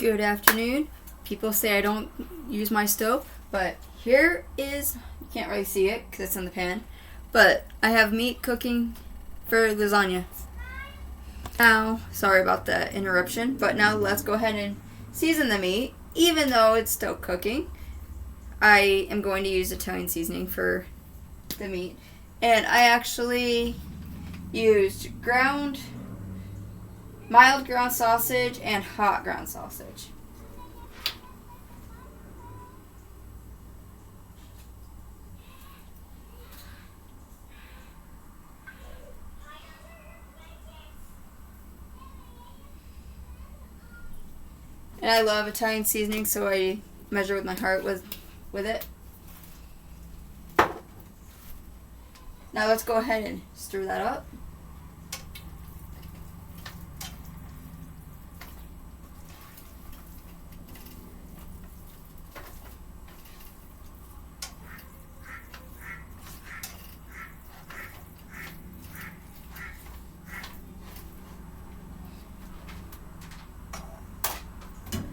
Good afternoon. People say I don't use my stove, but here is, you can't really see it because it's in the pan, but I have meat cooking for lasagna. Now, sorry about the interruption, but now let's go ahead and season the meat. Even though it's still cooking, I am going to use Italian seasoning for the meat. And I actually used mild ground sausage and hot ground sausage. And I love Italian seasoning, so I measure with my heart with it. Now let's go ahead and stir that up.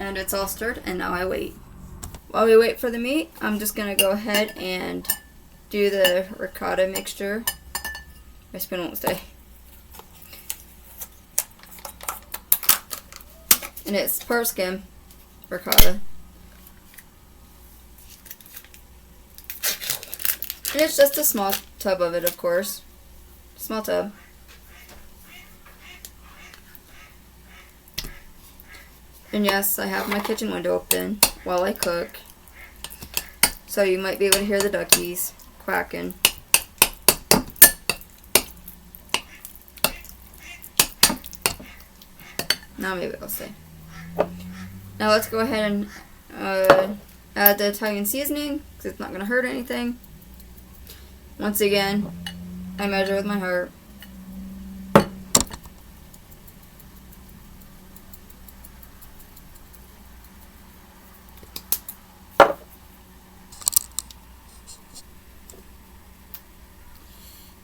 And it's all stirred, and now I wait. While we wait for the meat, I'm just going to go ahead and do the ricotta mixture. My spoon won't stay. And it's part skim ricotta. And it's just a small tub of it, of course. Small tub. And yes, I have my kitchen window open while I cook. So you might be able to hear the duckies quacking. Now maybe I'll say. Now let's go ahead and add the Italian seasoning, because it's not going to hurt anything. Once again, I measure with my heart.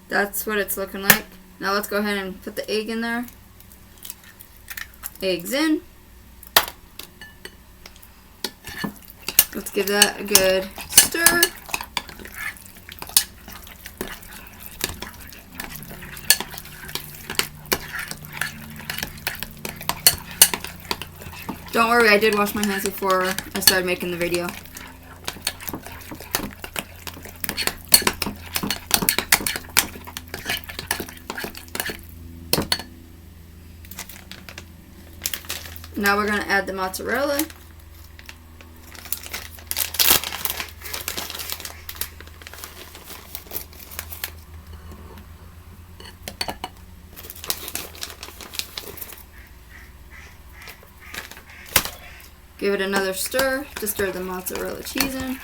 That's what it's looking like. Now let's go ahead and put the egg in there. Eggs in. Let's give that a good stir. Don't worry, I did wash my hands before I started making the video. Now we're going to add the mozzarella. Give it another stir to stir the mozzarella cheese in.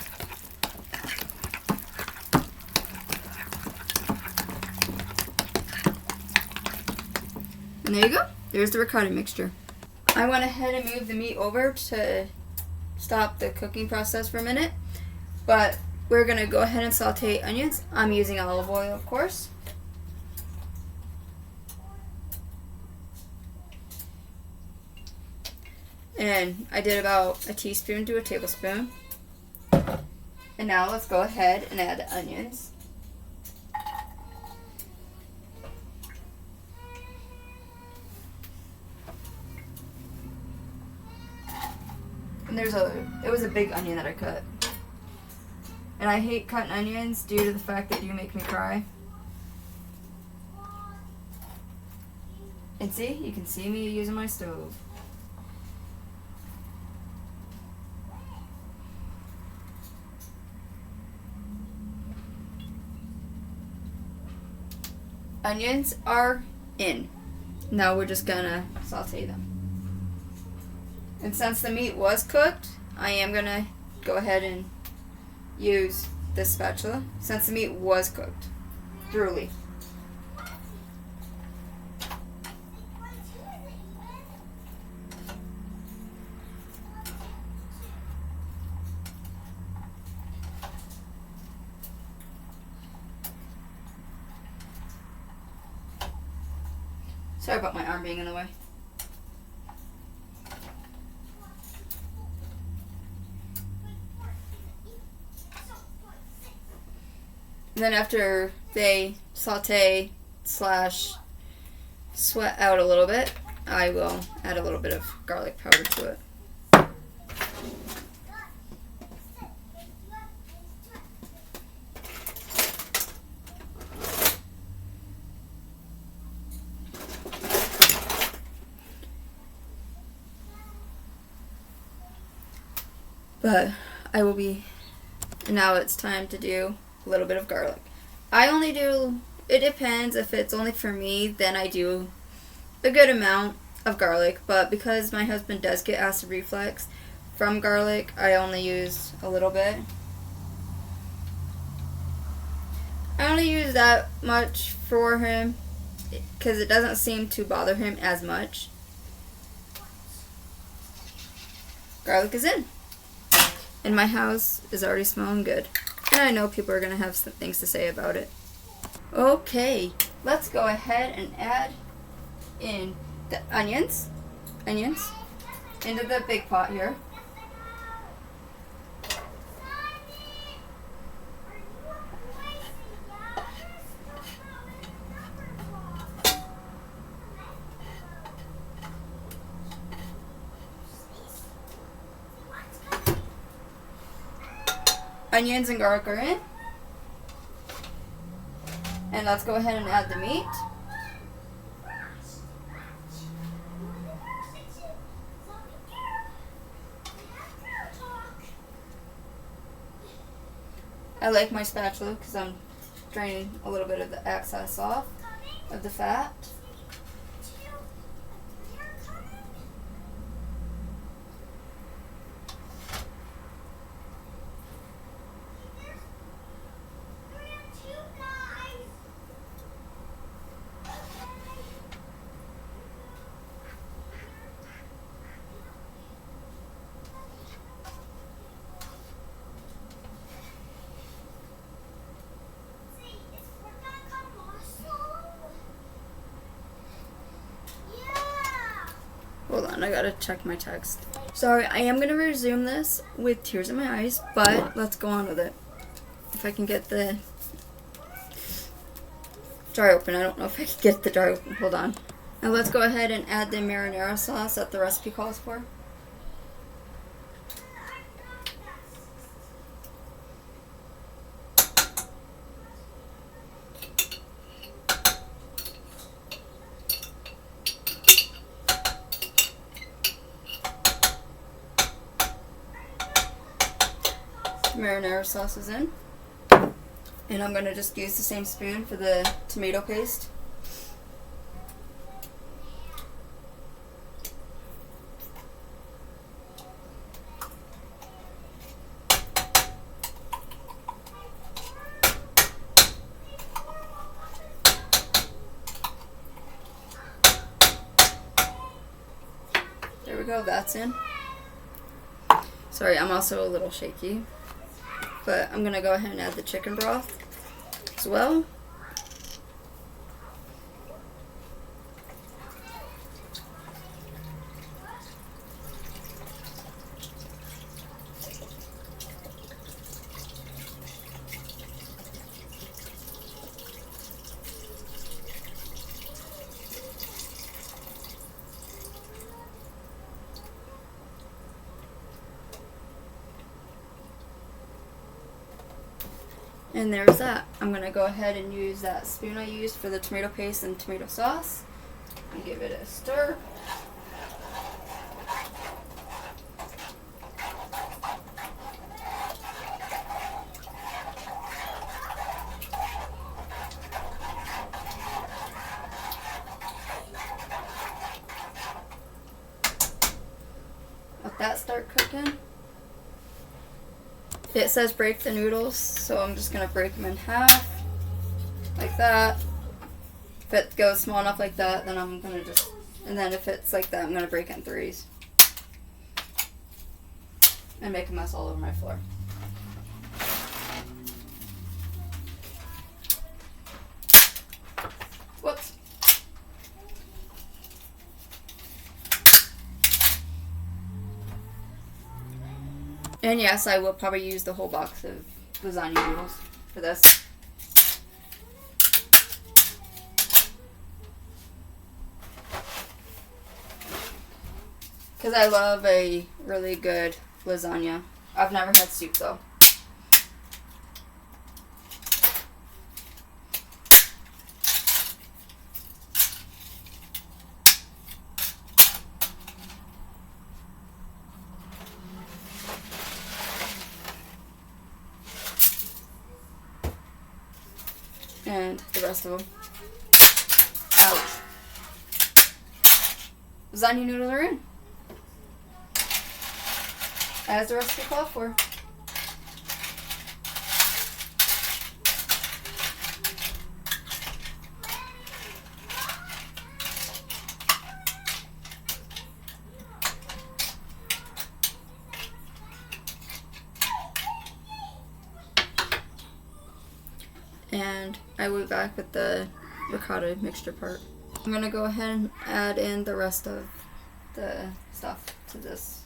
And there you go. There's the ricotta mixture. I went ahead and moved the meat over to stop the cooking process for a minute, but we're going to go ahead and saute onions. I'm using olive oil, of course. And I did about a teaspoon to a tablespoon. And now let's go ahead and add the onions. And it was a big onion that I cut. And I hate cutting onions due to the fact that you make me cry. And see, you can see me using my stove. Onions are in. Now we're just gonna saute them. And since the meat was cooked, I am going to go ahead and use this spatula since the meat was cooked thoroughly. Sorry about my arm being in the way. And then after they saute slash sweat out a little bit, I will add a little bit of garlic powder to it. But I will be, now it's time to do a little bit of garlic. I only do, it depends, if it's only for me, then I do a good amount of garlic, but because my husband does get acid reflux from garlic, I only use a little bit. I only use that much for him because it doesn't seem to bother him as much. Garlic is in. And my house is already smelling good. And I know people are going to have some things to say about it. Okay, let's go ahead and add in the onions into the big pot here. Onions and garlic are in. And let's go ahead and add the meat. I like my spatula because I'm draining a little bit of the excess off of the fat. Hold on, I gotta check my text. Sorry, I am gonna resume this with tears in my eyes, but let's go on with it. If I can get the jar open. I don't know if I can get the jar open. Hold on. Now let's go ahead and add the marinara sauce that the recipe calls for. Marinara sauce is in, and I'm going to just use the same spoon for the tomato paste. There we go, that's in. Sorry, I'm also a little shaky. But I'm going to go ahead and add the chicken broth as well. And there's that. I'm going to go ahead and use that spoon I used for the tomato paste and tomato sauce and give it a stir. Let that start cooking. It says break the noodles, so I'm just going to break them in half, like that. If it goes small enough like that, then I'm going to just, and then if it's like that, I'm going to break it in threes. And make a mess all over my floor. Whoops. And yes, I will probably use the whole box of lasagna noodles for this. Because I love a really good lasagna. I've never had soup though. And the rest of them. Ouch. Lasagna noodles are in. As the recipe called for. And I will be back with the ricotta mixture part. I'm gonna go ahead and add in the rest of the stuff to this.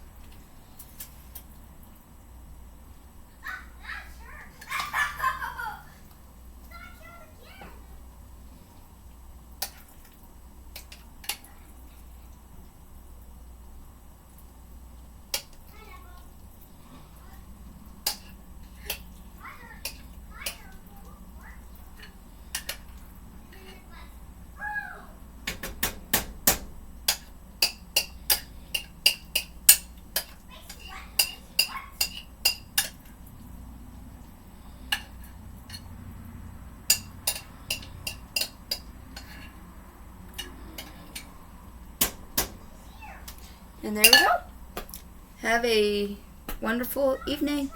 And there we go. Have a wonderful evening.